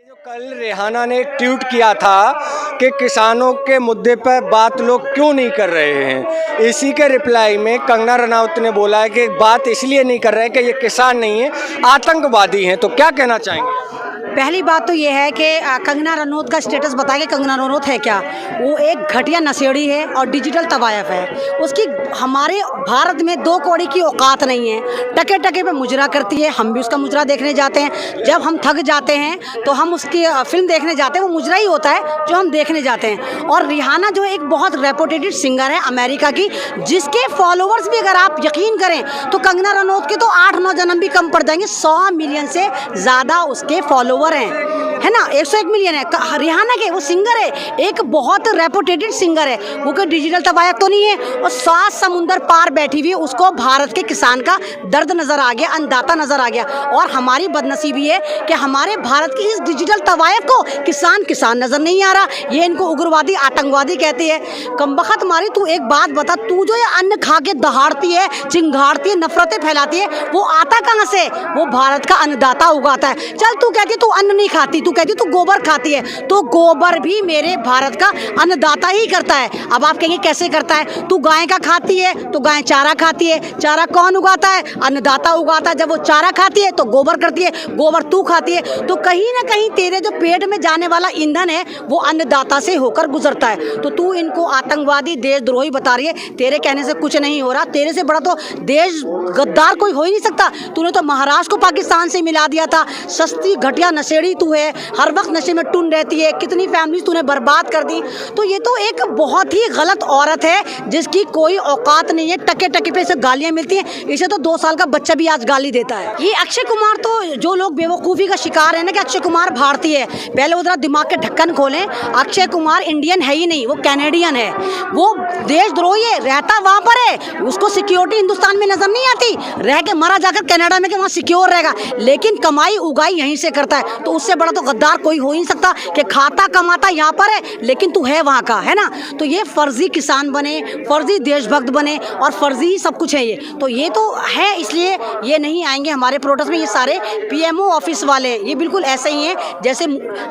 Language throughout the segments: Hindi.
जो कल रेहाना ने एक ट्वीट किया था कि किसानों के मुद्दे पर बात लोग क्यों नहीं कर रहे हैं, इसी के रिप्लाई में कंगना रनौत ने बोला है कि बात इसलिए नहीं कर रहे हैं कि ये किसान नहीं है, आतंकवादी हैं। तो क्या कहना चाहेंगे? पहली बात तो ये है कि कंगना रनौत का स्टेटस बताएं कि कंगना रनौत है क्या। वो एक घटिया नशेड़ी है और डिजिटल तवायफ है। उसकी हमारे भारत में 2 कौड़ी की औकात नहीं है। टके टके पे मुजरा करती है। हम भी उसका मुजरा देखने जाते हैं। जब हम थक जाते हैं तो हम उसकी फिल्म देखने जाते हैं। वो मुजरा ही होता है जो हम देखने जाते हैं। और रिहाना जो एक बहुत रेपुटेड सिंगर है अमेरिका की, जिसके फॉलोअर्स भी अगर आप यकीन करें तो कंगना रनौत के तो 8-9 जन्म भी कम पड़ जाएंगे। 100 मिलियन से ज़्यादा उसके फॉलोअर है ना, 101 मिलियन है रिहाना के। वो सिंगर है, एक बहुत रेपुटेटेड सिंगर है। वो कोई डिजिटल तवायफ तो नहीं है। और 7 समुंदर पार बैठी हुई, उसको भारत के किसान का दर्द नजर आ गया, अन्नदाता नजर आ गया। और हमारी बदनसीबी है कि हमारे भारत की इस डिजिटल तवायफ को किसान नजर नहीं आ रहा। ये इनको उग्रवादी आतंकवादी कहते हैं। कमबख्त मारी, तू एक बात बता, तू जो ये अन्न खा के दहाड़ती है, चिंगाड़ती है, नफरतें फैलाती है, वो आता कहाँ से? वो भारत का अन्नदाता उगाता है। चल तू कहती तू अन्न नहीं खाती, तू कहती तू गोबर खाती है, तो गोबर भी मेरे भारत का अन्नदाता ही करता है। अब आप कहेंगे कैसे करता है? तू गाय का खाती है तो गाय चारा खाती है। चारा कौन उगाता है? अन्नदाता उगाता है। जब वो चारा खाती है तो गोबर करती है, गोबर तू खाती है। तो कहीं ना कहीं तेरे जो पेट में जाने वाला ईंधन है वो अन्नदाता से होकर गुजरता है। तो तू इनको आतंकवादी देशद्रोही बता रही है। तेरे कहने से कुछ नहीं हो रहा। तेरे से बड़ा तो देश गद्दार कोई हो ही नहीं सकता। तूने तो महाराष्ट्र को पाकिस्तान से मिला दिया था। सस्ती घटिया नशेड़ी तू है, हर वक्त नशे में टुन रहती है। कितनी फैमिलीज तूने बर्बाद कर दी। तो ये तो एक बहुत ही गलत औरत है जिसकी कोई औकात नहीं है। टके टके पे इसे गालियां मिलती हैं। इसे तो 2 साल का बच्चा भी आज गाली देता है। ये अक्षय कुमार, तो जो लोग बेवकूफ़ी का शिकार है ना कि अक्षय कुमार भारतीय है, पहले वो जरा दिमाग के ढक्कन खोलें। अक्षय कुमार इंडियन है ही नहीं, वो कैनेडियन है। वो देशद्रोही है, रहता वहाँ पर है। उसको सिक्योरिटी हिंदुस्तान में नजर नहीं आती। रह के मरा जाकर कनाडा में कि वहाँ सिक्योर रहेगा, लेकिन कमाई उगाई यहीं से करता है। तो उससे बड़ा तो गद्दार कोई हो ही नहीं सकता कि खाता कमाता यहाँ पर है लेकिन तू है वहाँ का, है ना। तो ये फर्जी किसान बने, फर्जी देशभक्त बने और फर्जी ही सब कुछ है ये। तो ये तो है, इसलिए ये नहीं आएंगे हमारे प्रोटेस्ट में। ये सारे पीएमओ ऑफिस वाले, ये बिल्कुल ऐसे ही हैं जैसे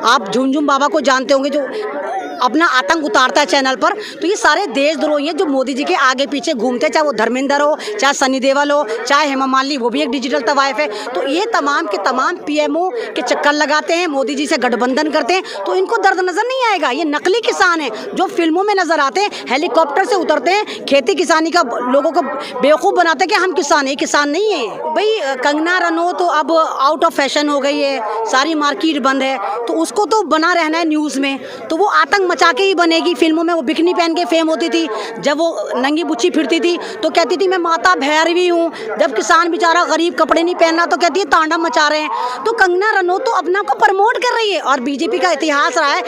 आप झुनझुन बाबा को जानते होंगे जो अपना आतंक उतारता है चैनल पर। तो ये सारे देशद्रोही हैं जो मोदी जी के आगे पीछे घूमते हैं, चाहे वो धर्मेंद्र हो, चाहे सनी देओल हो, चाहे हेमा मालिनी, वो भी एक डिजिटल तवायफ है। तो ये तमाम के तमाम पीएमओ के चक्कर लगाते हैं, मोदी जी से गठबंधन करते हैं। तो इनको दर्द नजर नहीं आएगा। ये नकली किसान है जो फिल्मों में नजर आते हैं, हेलीकॉप्टर से उतरते हैं, खेती किसानी का लोगों को बेवकूफ़ बनाते हैं कि हम किसान है। किसान नहीं है भाई। कंगना रनौत तो अब आउट ऑफ फैशन हो गई है, सारी मार्केट बंद है, तो उसको तो बना रहना है न्यूज़ में। तो वो आतंक मचा के ही बनेगी। फिल्मों में वो बिकनी पहन के फेम होती थी, जब वो नंगी बुच्ची फिरती थी तो कहती थी मैं माता भैरवी हूँ। जब किसान बेचारा गरीब कपड़े नहीं पहनना तो कहती है तांडव मचा रहे हैं। तो कंगना रनौत तो अपने आप को प्रमोट कर रही है। और बीजेपी का इतिहास रहा है,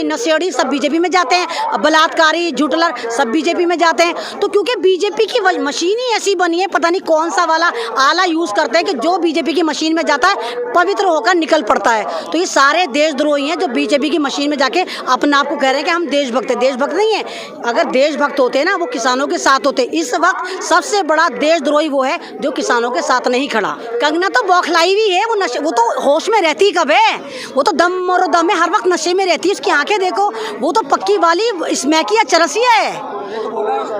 नशेड़ी सब बीजेपी में जाते हैं, बलात्कारी झूठलर सब बीजेपी में जाते हैं। तो क्योंकि बीजेपी की मशीन ही ऐसी बनी है, पता नहीं कौन सा वाला आला यूज़ करते हैं कि जो बीजेपी की मशीन में जाता है पवित्र होकर निकल पड़ता है। तो ये सारे देशद्रोही हैं जो बीजेपी की मशीन में जाके अपने आप को कह रहे हैं कि हम देशभक्त हैं। देशभक्त नहीं है। अगर देशभक्त होते ना वो किसानों के साथ होते। इस वक्त सबसे बड़ा देशद्रोही वो है जो किसानों के साथ नहीं खड़ा। कंगना तो बौखलाई हुई है। वो तो होश में रहती कब है? वो तो दम और दम में हर वक्त नशे में रहती है। उसकी आंखें देखो, वो तो पक्की वाली स्मैकिया चरसिया है।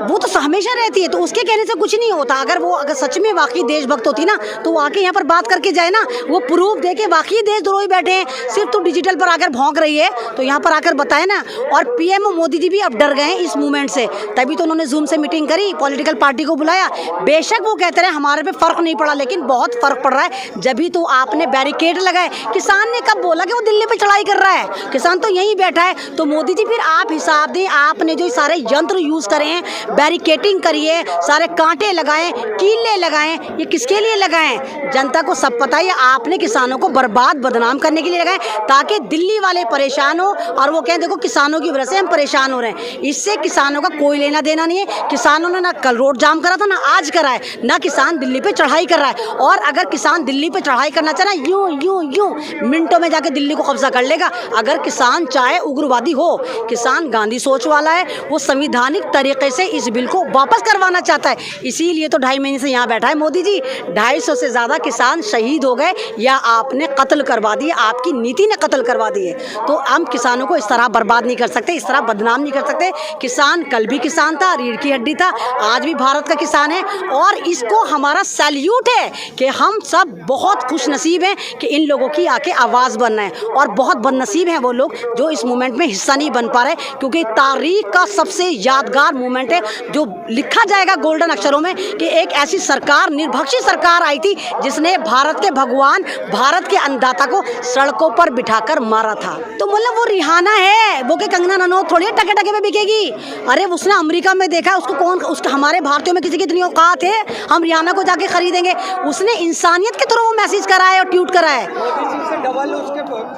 वो तो हमेशा रहती है। तो उसके कहने से कुछ नहीं होता। अगर सच में वाकई देशभक्त होती ना तो वो आके यहाँ पर बात करके जाए ना, वो प्रूफ दे के वाकई देशद्रोही बैठे हैं। सिर्फ तो डिजिटल पर आकर भौंक रही है, तो यहाँ पर आकर बताए ना। और पीएम मोदी जी भी अब डर गए हैं इस मूवमेंट से, तभी तो उन्होंने जूम से मीटिंग करी, पॉलिटिकल पार्टी को बुलाया। बेशक वो कहते रहे हमारे पे फर्क नहीं पड़ा, लेकिन बहुत फर्क पड़ रहा है। जब भी तो आपने बैरिकेड लगाए। किसान ने कब बोला कि वो दिल्ली पे चढ़ाई कर रहा है? किसान तो यहीं बैठा है। तो मोदी जी फिर आप हिसाब दें, आपने जो सारे यंत्र यूज करे हैं, बैरिकेटिंग करिए, सारे कांटे लगाएं, कीले लगाएं, ये किसके लिए लगाएं? जनता को सब पता है। आपने किसानों को बर्बाद बदनाम करने के लिए लगाएं ताकि दिल्ली वाले परेशान हो और वो कहें देखो किसानों की वजह से हम परेशान हो रहे हैं। इससे किसानों का कोई लेना देना नहीं है। किसानों ने ना कल रोड जाम करा था, ना आज करा है, ना किसान दिल्ली पे चढ़ाई कर रहा है। और अगर किसान दिल्ली पे चढ़ाई करना चाहे ना, यूं मिनटों में जाके दिल्ली को कब्जा कर लेगा। अगर किसान चाहे उग्रवादी हो, किसान गांधी सोच वाला है, वो संविधानिक तरीके से इस बिल को वापस करवाना चाहता है। इसीलिए तो 2.5 महीने से यहाँ बैठा है मोदी जी। 250 से ज़्यादा किसान शहीद हो गए या आपने कत्ल करवा दिए, आपकी नीति ने कत्ल करवा दिए। तो हम किसानों को इस तरह बर्बाद नहीं कर सकते, इस तरह बदनाम नहीं कर सकते। किसान कल भी किसान था, रीढ़ की हड्डी था, आज भी भारत का किसान है और इसको हमारा सैल्यूट है कि हम सब बहुत खुश नसीब हैं कि इन लोगों की आके आवाज़ बनना है। और बहुत बदनसीब हैं वो लोग जो इस मूवमेंट में हिस्सा नहीं बन पा रहे, क्योंकि तारीख का सबसे यादगार मूवमेंट है जो लिखा जाएगा गोल्डन अक्षरों में कि एक ऐसी सरकार, निर्भक्षी सरकार आई थी जिसने भारत के भगवान, भारत के अन्नदाता को सड़कों पर बिठाकर मारा था। तो मतलब वो रिहाना है, वो के कंगना रनौत थोड़ी टके टके में बिकेगी। अरे उसने अमेरिका में देखा, उसको कौन, उसका हमारे भारतीयों में किसी की इतनी औकात है हम रिहाना को जाके खरीदेंगे? उसने इंसानियत के थ्रू वो मैसेज करा है और ट्वीट करा है,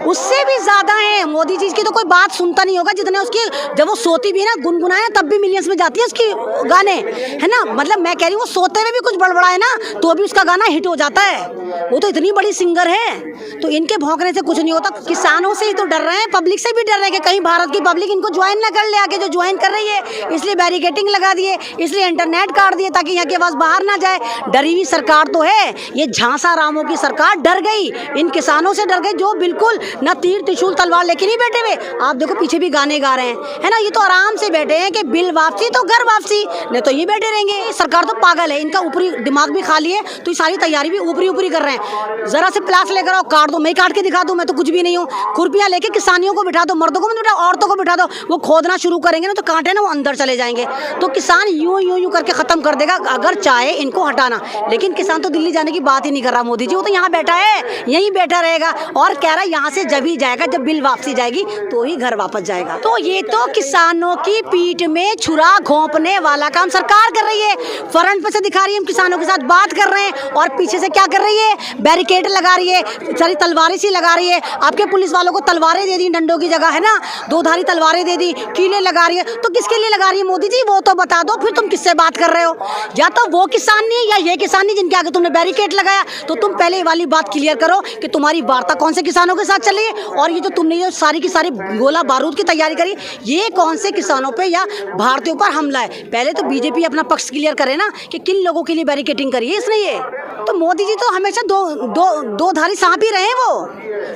उससे भी ज्यादा है। मोदी जी की तो कोई बात सुनता नहीं होगा जितने उसकी, जब वो सोती भी है ना गुनगुनाए तब भी मिलियंस में जाती है उसकी गाने, है ना। मतलब मैं कह रही हूँ वो सोते हुए भी कुछ बड़बड़ाए ना तो भी उसका गाना हिट हो जाता है, वो तो इतनी बड़ी सिंगर है। तो इनके भौंकने से कुछ नहीं होता। किसानों से ही तो डर रहे हैं, पब्लिक से भी डर रहे हैं कि कहीं भारत की पब्लिक इनको ज्वाइन ना कर ले आके, जो ज्वाइन कर रही है। इसलिए बैरिकेटिंग लगा दिए, इसलिए इंटरनेट काट दिए ताकि यहाँ की आवाज़ बाहर ना जाए। डरी हुई सरकार तो है ये, झांसा रामों की सरकार डर गई, इन किसानों से डर गई जो बिल्कुल ना तीर त्रिशूल तलवार लेके नहीं बैठे हुए। आप देखो पीछे भी गाने गा रहे हैं, है ना। ये तो आराम से बैठे हैं कि बिल वापसी तो घर वापसी, नहीं तो ये बैठे रहेंगे। सरकार तो पागल है, इनका ऊपरी दिमाग भी खाली है तो ये सारी तैयारी भी ऊपरी ऊपरी कर रहे हैं। जरा से प्लास लेकर आओ, काट दो, मैं काट के दिखा दूं, मैं तो कुछ भी नहीं हूँ। खुरपियाँ लेके किसानियों को बिठा दो, मर्दों को मत बिठाओ, औरतों को बिठा दो, वो खोदना शुरू करेंगे ना तो कांटे ना वो अंदर चले जाएंगे। तो किसान यूं यूं यूं करके खत्म कर देगा अगर चाहे इनको हटाना। लेकिन किसान तो दिल्ली जाने की बात ही नहीं कर रहा मोदी जी, वो तो यहाँ बैठा है, यहीं बैठा रहेगा और कह रहा है यहाँ से जब ही जाएगा जब बिल वापसी जाएगी तो ही घर वापस जाएगा। तो ये तो किसानों की पीठ में छुरा घोंपने वाला काम सरकार कर रही है। फ्रंट पे से दिखा रही है हम किसानों के साथ बात कर रहे हैं और पीछे से क्या कर रही है, बैरिकेड लगा रही है, सारी तलवारें सी लगा रही है। आपके पुलिस वालों को तलवारें दे दी डंडों की जगह, है ना, 2 धारी तलवारें दे दी, कीले लगा रही है। तो किसके लिए लगा रही है मोदी जी, वो तो बता दो, फिर तुम किससे बात कर रहे हो? या तो वो किसान नहीं या ये किसान नहीं जिनके आगे तुमने बैरिकेड लगाया। तो तुम पहले वाली बात क्लियर करो कि तुम्हारी वार्ता कौन से किसानों के साथ चल रही है और ये जो तुमने ये सारी की सारी गोला बारूद की तैयारी करी, ये कौन से किसानों पे या भारतीयों पर हमला है? पहले तो बीजेपी अपना पक्ष क्लियर करे ना कि किन लोगों के लिए बैरिकेडिंग करी है इसने। ये तो मोदी जी तो हमेशा दो धारी सांप ही रहे।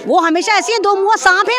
वो हमेशा ऐसी है, 2 मुँहा सांप है।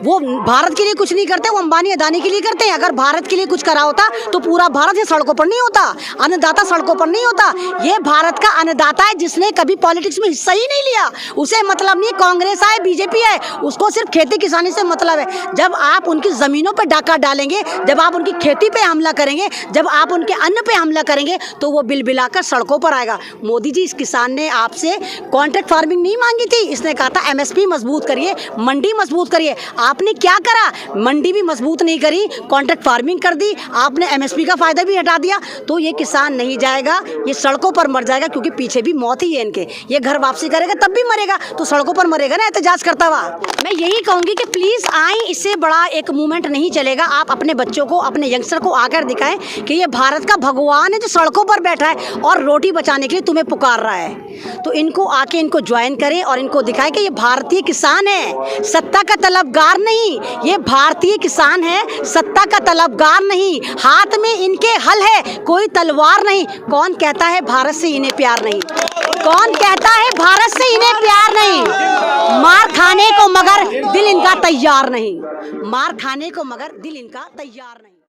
वो भारत के लिए कुछ नहीं करते, वो अंबानी अदानी के लिए करते हैं। अगर भारत के लिए कुछ करा होता तो पूरा भारत ये सड़कों पर नहीं होता, अन्नदाता सड़कों पर नहीं होता। ये भारत का अन्नदाता है जिसने कभी पॉलिटिक्स में हिस्सा ही नहीं लिया। उसे मतलब नहीं कांग्रेस आए बीजेपी है, उसको सिर्फ खेती किसानी से मतलब है। जब आप उनकी जमीनों पर डाका डालेंगे, जब आप उनकी खेती पे हमला करेंगे, जब आप उनके अन्न पे हमला करेंगे तो वो बिल बिलाकर सड़कों पर आएगा। मोदी जी इस किसान ने आपसे कॉन्ट्रैक्ट फार्मिंग नहीं मांगी थी, इसने कहा था एमएसपी मजबूत करिए, मंडी मजबूत करिए। आपने क्या करा? मंडी भी मजबूत नहीं करी, कॉन्ट्रैक्ट फार्मिंग कर दी, आपने एमएसपी का फायदा भी हटा दिया। तो ये किसान नहीं जाएगा, ये सड़कों पर मर जाएगा, क्योंकि पीछे भी मौत ही है इनके। ये घर वापसी करेगा तब भी मरेगा, तो सड़कों पर मरेगा ना एहतजाज करता हुआ। मैं यही कहूँगी कि प्लीज़ आए, इससे बड़ा एक मूवमेंट नहीं चलेगा। आप अपने बच्चों को, अपने यंगस्टर को आकर दिखाएं कि ये भारत का भगवान है जो सड़कों पर बैठा है और रोटी बचाने के लिए तुम्हें पुकार रहा है। तो इनको आके इनको ज्वाइन करें और इनको दिखाएं कि ये भारतीय किसान है, सत्ता का तलबगार नहीं। ये भारतीय किसान है, सत्ता का तलबगार नहीं। हाथ में इनके हल है, कोई तलवार नहीं। कौन कहता है भारत से इन्हें प्यार नहीं? कौन कहता है भारत से इन्हें प्यार नहीं? मार खाने को मगर दिल इनका तैयार नहीं। मार खाने को मगर दिल इनका तैयार नहीं।